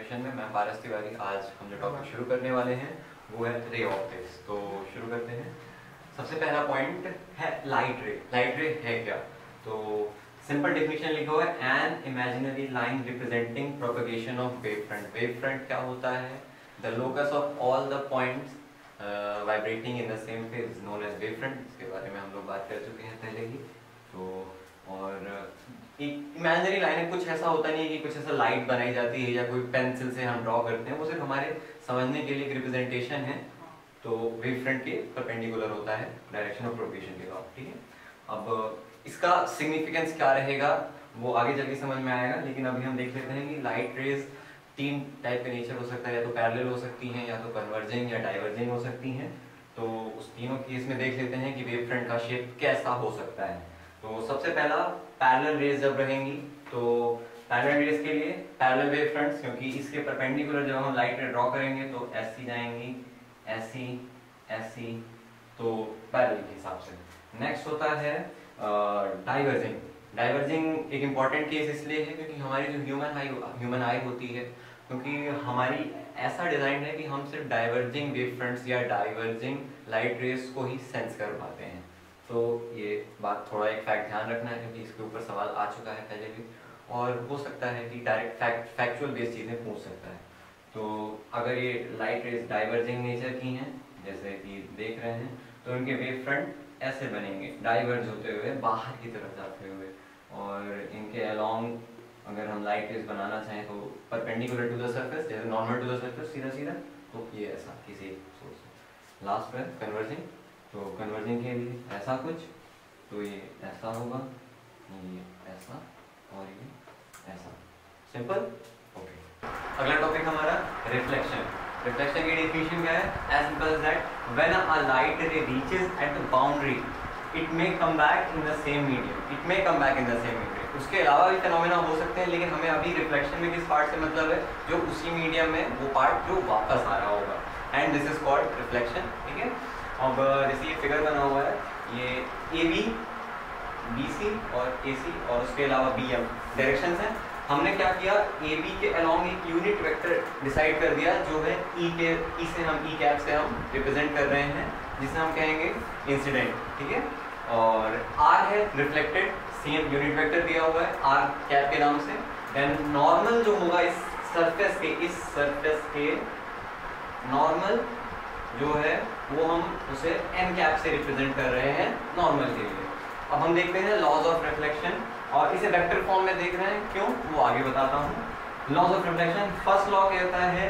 Continuation में मैं पारस तिवारी। आज हम जो टॉपिक शुरू करने वाले हैं वो है रे ऑप्टिक्स। तो शुरू करते हैं। सबसे पहला पॉइंट है लाइट रे। लाइट रे है क्या? तो सिंपल डेफिनेशन लिखा हुआ है, an imaginary line representing propagation of wave front. Wave front क्या होता है? The locus of all the points vibrating in the same phase known as wave front. इसके बारे में हम लोग बात कर चुके हैं पहले ही। तो और एक इमेजिनरी लाइन कुछ ऐसा होता नहीं है कि कुछ ऐसा लाइट बनाई जाती है या कोई पेंसिल से हम ड्रॉ करते हैं, वो सिर्फ हमारे समझने के लिए एक रिप्रेजेंटेशन है। तो वेव फ्रंट के परपेंडिकुलर होता है डायरेक्शन ऑफ प्रोपगेशन के बाद, ठीक है। अब इसका सिग्निफिकेंस क्या रहेगा वो आगे चल के समझ में आएगा, लेकिन अभी हम देख लेते हैं कि लाइट रेज तीन टाइप के नेचर हो सकता है, या तो पैरेलल हो सकती हैं, या तो कन्वर्जिंग या डाइवर्जिंग हो सकती हैं। तो उस तीनों केस में देख लेते हैं कि वेव फ्रंट का शेप कैसा हो सकता है। तो सबसे पहला पैरेलल रेज जब रहेंगी, तो पैरेलल रेज के लिए पैरेलल वेव फ्रंट्स, क्योंकि इसके परपेंडिकुलर जब हम लाइट रे ड्रॉ करेंगे तो ऐसी जाएंगी, ऐसी ऐसी, तो पैरेलल के हिसाब से। नेक्स्ट होता है डाइवर्जिंग। डाइवर्जिंग एक इंपॉर्टेंट केस इसलिए है क्योंकि हमारी जो ह्यूमन आई होती है, क्योंकि हमारी ऐसा डिजाइन है कि हम सिर्फ डाइवर्जिंग वेव फ्रंट्स या डाइवर्जिंग लाइट रेज को ही सेंस कर पाते हैं। तो ये बात थोड़ा एक फैक्ट ध्यान रखना है, क्योंकि इसके ऊपर सवाल आ चुका है पहले भी, और हो सकता है कि डायरेक्ट फैक्चुअल बेस्ड चीजें पूछ सकता है। तो अगर ये लाइट रेज डाइवर्जिंग नेचर की हैं, जैसे कि देख रहे हैं, तो इनके वेव फ्रंट ऐसे बनेंगे, डाइवर्ज होते हुए बाहर की तरफ जाते हुए। और इनके अलोंग अगर हम लाइट रेज बनाना चाहें तो परपेंडिकुलर टू द सरफेस, जैसे नॉर्मल टू द सरफेस, सीधा सीधा, तो ये ऐसा किसी सोर्स से। लास्ट में कन्वर्जिंग, तो कन्वर्जिंग के लिए ऐसा कुछ, तो ये ऐसा होगा, ये ऐसा, और ये ऐसा। Simple, okay. अगला टॉपिक हमारा रिफ्लेक्शन। रिफ्लेक्शन की डेफिनेशन क्या है? As simple as that when a light ray reaches at the boundary it may come back in the same medium. It may come back in the same medium. उसके अलावा भी phenomena हो सकते हैं, लेकिन हमें अभी रिफ्लेक्शन में किस पार्ट से मतलब है? जो उसी मीडियम में वो पार्ट जो वापस आ रहा होगा, and this is called reflection, ठीक है। अब जैसे ये फिगर बना हुआ है, ये ए बी, बी सी और ए सी, और उसके अलावा बी एम डायरेक्शंस हैं। हमने क्या किया? ए बी के अलोंग एक यूनिट वेक्टर डिसाइड कर दिया, जो है ई के, ई से हम ई कैप से हम रिप्रेजेंट कर रहे हैं, जिसे हम कहेंगे इंसिडेंट, ठीक है। और आर है रिफ्लेक्टेड, सेम यूनिट वेक्टर दिया हुआ है आर कैप के नाम से। देन नॉर्मल जो होगा इस सरफेस के, इस सरफेस के नॉर्मल जो है वो हम उसे एन कैप से रिप्रेजेंट कर रहे हैं नॉर्मल के लिए। अब हम देखते हैं लॉज ऑफ रिफ्लेक्शन, और इसे वेक्टर फॉर्म में देख रहे हैं, क्यों वो आगे बताता हूँ। Laws of reflection, first law कहता है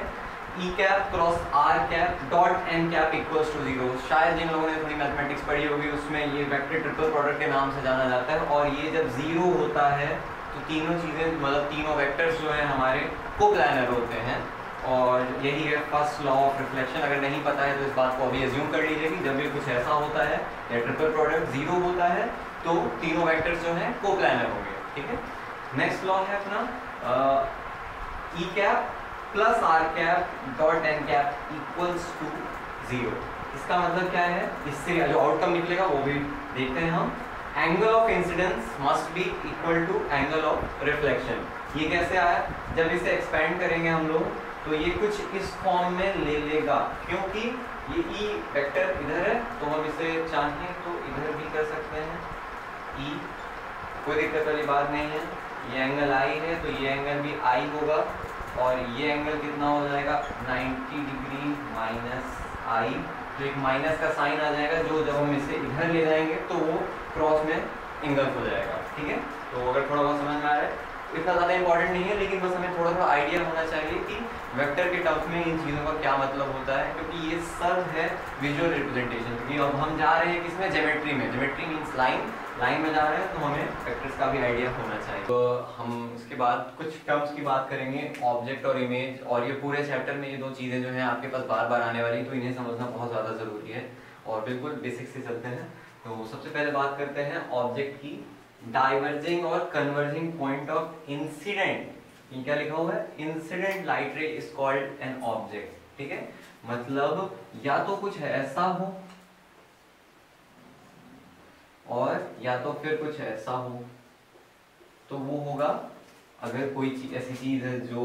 E cap cross R cap dot N cap equals to 0। शायद जिन लोगों ने थोड़ी मैथमेटिक्स पढ़ी होगी उसमें ये वेक्टर ट्रिपल प्रोडक्ट के नाम से जाना जाता है। और ये जब 0 होता है तो तीनों चीजें, मतलब तीनों वेक्टर्स जो है हमारे कोप्लानर होते हैं, और यही है फर्स्ट लॉ ऑफ रिफ्लेक्शन। अगर नहीं पता है तो इस बात को अभी एज्यूम कर लीजिए कि जब भी कुछ ऐसा होता है या ट्रिपल प्रोडक्ट 0 होता है तो तीनों वेक्टर्स जो हैं कोप्लानर होंगे, ठीक है। नेक्स्ट लॉ है अपना E cap plus R cap dot N cap equals to 0। इसका मतलब क्या है? इससे जो आउटकम निकलेगा वो भी देखते हैं हम। Angle of incidence must be equal to angle of reflection. ये कैसे आया? जब इसे एक्सपेंड करेंगे हम लोग तो ये कुछ इस फॉर्म में ले लेगा, क्योंकि ये ई वेक्टर इधर है, तो हम इसे चाहें तो इधर भी कर सकते हैं, ई, कोई दिक्कत वाली बात नहीं है। ये एंगल आई है तो ये एंगल भी आई होगा, और ये एंगल कितना हो जाएगा? 90 डिग्री माइनस आई, तो एक माइनस का साइन आ जाएगा, जो जब हम इसे इधर ले जाएंगे तो वो क्रॉस में इंगल्फ हो जाएगा, ठीक है। तो अगर थोड़ा बहुत समझ में आ रहा है, इतना ज़्यादा इंपॉर्टेंट नहीं है, लेकिन बस हमें थोड़ा सा आइडिया होना चाहिए कि वेक्टर के टर्म्स में इन चीज़ों का क्या मतलब होता है, क्योंकि ये सब है विजुअल रिप्रेजेंटेशन। क्योंकि अब हम जा रहे हैं किसमें? ज्योमेट्री में। ज्योमेट्री मीन्स लाइन में जा रहे हैं, तो हमें वेक्टर्स का भी आइडिया होना चाहिए। तो हम इसके बाद कुछ टर्म्स की बात करेंगे, ऑब्जेक्ट और इमेज, और ये पूरे चैप्टर में ये दो चीज़ें जो हैं आपके पास बार बार आने वाली, तो इन्हें समझना बहुत ज़्यादा ज़रूरी है। और बिल्कुल बेसिक से चलते हैं। तो सबसे पहले बात करते हैं ऑब्जेक्ट की। डाइवर्जिंग और कन्वर्जिंग पॉइंट ऑफ इंसिडेंट, ये क्या लिखा हुआ है? इंसिडेंट लाइट रे इज कॉल्ड एन ऑब्जेक्ट, ठीक है। मतलब या तो कुछ ऐसा हो और या तो फिर कुछ ऐसा हो, तो वो होगा अगर कोई ऐसी चीज है जो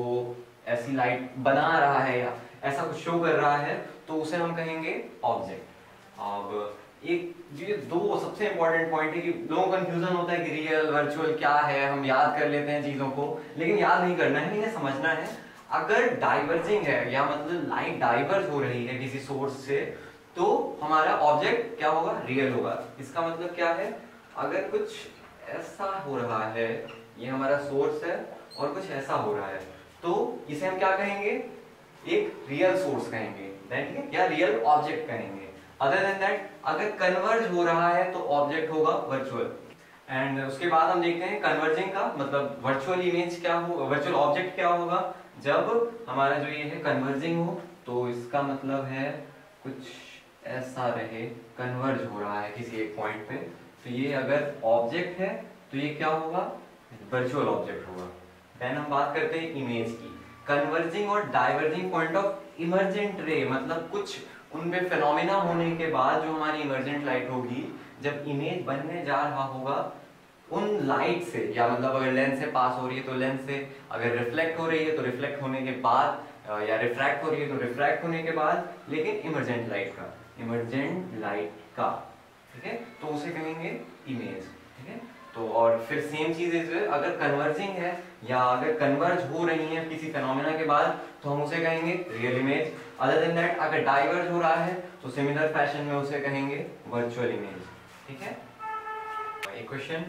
ऐसी लाइट बना रहा है या ऐसा कुछ शो कर रहा है तो उसे हम कहेंगे ऑब्जेक्ट। अब एक ये दो सबसे इंपॉर्टेंट पॉइंट है कि लोगों को कंफ्यूजन होता है कि रियल वर्चुअल क्या है, हम याद कर लेते हैं चीजों को, लेकिन याद नहीं करना है, इन्हें समझना है। अगर डाइवर्जिंग है या मतलब लाइट डाइवर्ज हो रही है किसी सोर्स से तो हमारा ऑब्जेक्ट क्या होगा, रियल होगा। इसका मतलब क्या है, अगर कुछ ऐसा हो रहा है, ये हमारा सोर्स है और कुछ ऐसा हो रहा है तो इसे हम क्या कहेंगे, एक रियल सोर्स कहेंगे, ठीक है, या रियल ऑब्जेक्ट कहेंगे। अदर देन दैट अगर कन्वर्ज हो रहा है तो ऑब्जेक्ट होगा वर्चुअल। एंड उसके बाद हम देखते हैं कन्वर्जिंग का मतलब वर्चुअल इमेज क्या हो, वर्चुअल ऑब्जेक्ट क्या होगा जब हमारा जो ये है कन्वर्जिंग हो। तो इसका मतलब है कुछ ऐसा रहे, कन्वर्ज हो रहा है किसी एक पॉइंट पे, तो ये अगर ऑब्जेक्ट है तो ये क्या होगा, वर्चुअल ऑब्जेक्ट होगा। देन हम बात करते हैं इमेज की। कन्वर्जिंग और डाइवर्जिंग पॉइंट ऑफ इमर्जेंट रे, मतलब कुछ उनपे फिनोमिना होने के बाद जो हमारी इमर्जेंट लाइट होगी, जब इमेज बनने जा रहा होगा उन लाइट से, या मतलब अगर लेंस से पास हो रही है तो लेंस से, अगर रिफ्लेक्ट हो रही है तो रिफ्लेक्ट होने के बाद, या रिफ्रैक्ट हो रही है तो रिफ्रैक्ट होने के बाद, लेकिन इमर्जेंट लाइट का, इमर्जेंट लाइट का, ठीक है, तो उसे कहेंगे इमेज, ठीक है। तो और फिर सेम चीज है, अगर कन्वर्जिंग है या अगर कन्वर्ज हो रही है किसी फिनोमेना के बाद तो हम उसे कहेंगे real image. Other than that अगर डाइवर्ज हो रहा है तो सिमिलर फैशन में उसे कहेंगे वर्चुअल इमेज, ठीक है। एक क्वेश्चन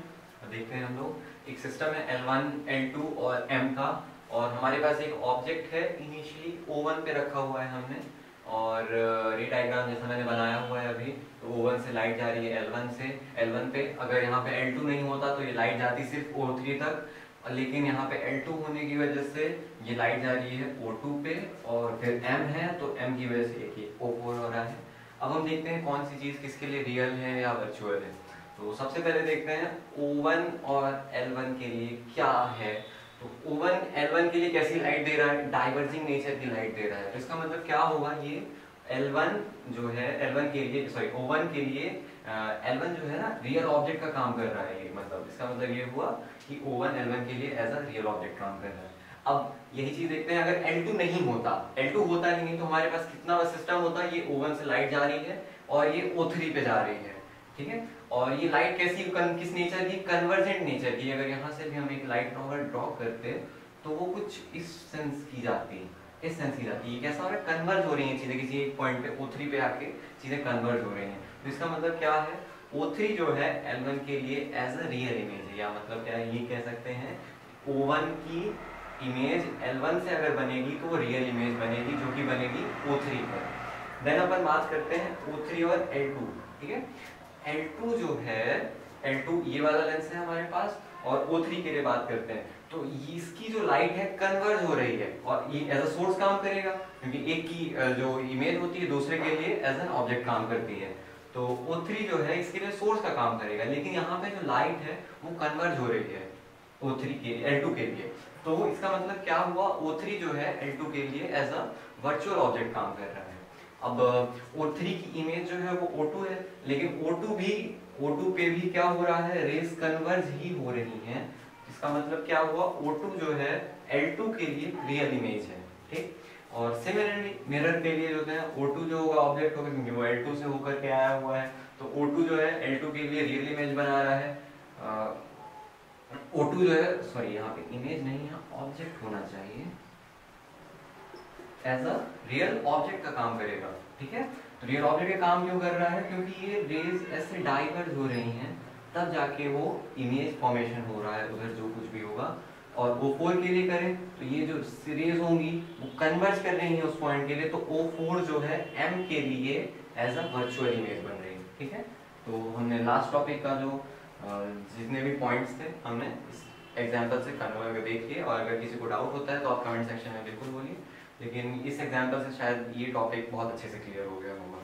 देखते हैं हम लोग। एक सिस्टम है L1, L2 और M का, और हमारे पास एक ऑब्जेक्ट है इनिशियली O1 पे रखा हुआ है हमने, और रे डायग्राम जैसा मैंने बनाया हुआ है अभी। तो O1 से लाइट जा रही है L1 से, L1 पे अगर यहाँ पे L2 नहीं होता तो ये लाइट जाती सिर्फ O3 तक, लेकिन यहाँ पे L2 होने की वजह से ये लाइट जा रही है O2 पे, और फिर M है तो M की वजह से एक O4 हो रहा है। अब हम देखते हैं कौन सी चीज किसके लिए रियल है या वर्चुअल है। तो सबसे पहले देखते हैं O1 और L1 के लिए क्या है। तो O1 L1 के लिए कैसी लाइट दे रहा है, डाइवर्जिंग नेचर की लाइट दे रहा है। तो इसका मतलब क्या होगा, ये L1 जो है L1 के लिए, सॉरी O1 के लिए L1 जो है ना रियल ऑब्जेक्ट का काम कर रहा है। ये मतलब इसका मतलब ये हुआ कि O1 L1 के लिए एज अ रियल ऑब्जेक्ट काम कर रहा है। अब यही चीज देखते हैं, अगर L2 नहीं होता, L2 होता नहीं तो हमारे पास कितना सिस्टम होता, ये O1 से लाइट जा रही है और ये O3 पे जा रही है, ठीक है। और ये लाइट कैसी, किस नेचर की, कन्वर्जेंट नेचर की। अगर यहाँ से भी हम एक लाइट ड्रॉ करते तो वो कुछ इस सेंस की जाती, इस सेंस की जाती है। कैसा हो रहा है, कन्वर्ज हो रही है चीजें किसी एक पॉइंट पे O3 पे आके चीजें कन्वर्ज हो रही हैं। तो इसका मतलब क्या है, O3 जो है L1 के लिए एज अ रियल इमेज है, या मतलब क्या है, ये कह सकते हैं O1 की इमेज L1 से अगर बनेगी तो वो रियल इमेज बनेगी, जो कि बनेगी O3 पर। देन अपन बात करते हैं O3 और L2, ठीक है। L2 जो है, L2 ये वाला लेंस है हमारे पास, और O3 के लिए बात करते हैं तो इसकी जो लाइट है कन्वर्ज हो रही है और ये एज अ सोर्स काम करेगा, क्योंकि एक की जो इमेज होती है दूसरे के लिए एज एन ऑब्जेक्ट काम करती है। तो O3 जो है इसके लिए सोर्स का काम करेगा, लेकिन यहाँ पे जो लाइट है वो कन्वर्ज हो रही है O3 के, L2 के लिए। तो इसका मतलब क्या हुआ, O3 जो है L2 के लिए एज अ वर्चुअल ऑब्जेक्ट काम कर रहा है। अब O3 की इमेज जो है वो O2 है, लेकिन O2 पे भी क्या हो रहा है, रेस कन्वर्ज ही हो रही हैं। इसका मतलब क्या हुआ, O2 जो है L2 के लिए रियल इमेज है, ठीक। और सिमिलरली मिरर के लिए जो है O2 जो होगा ऑब्जेक्ट होगा, क्योंकि वो L2 से होकर के आया हुआ है। तो O2 जो है L2 के लिए रियल इमेज बना रहा है। O2 जो है, सॉरी यहाँ पे इमेज नहीं है, ऑब्जेक्ट होना चाहिए, एज अ रियल ऑब्जेक्ट का काम करेगा, ठीक है। तो रियल ऑब्जेक्ट का काम क्यों कर रहा है, क्योंकि ये रेज ऐसे डाइवर्ज हो रही हैं, तब जाके वो इमेज फॉर्मेशन हो रहा है उधर जो कुछ भी होगा। और O4 के लिए करें तो ये जो रेज होंगी वो कन्वर्ज कर रही है उस पॉइंट के लिए, तो O4 जो है M के लिए एज अ वर्चुअल इमेज बन रही है, ठीक है। तो हमने लास्ट टॉपिक का जो जितने भी पॉइंट्स थे हमने इस एग्जाम्पल से कन्वर्ट देखिए, और अगर किसी को डाउट होता है तो आप कमेंट सेक्शन में बिल्कुल बोलिए, लेकिन इस एग्जाम्पल से शायद ये टॉपिक बहुत अच्छे से क्लियर हो गया होगा।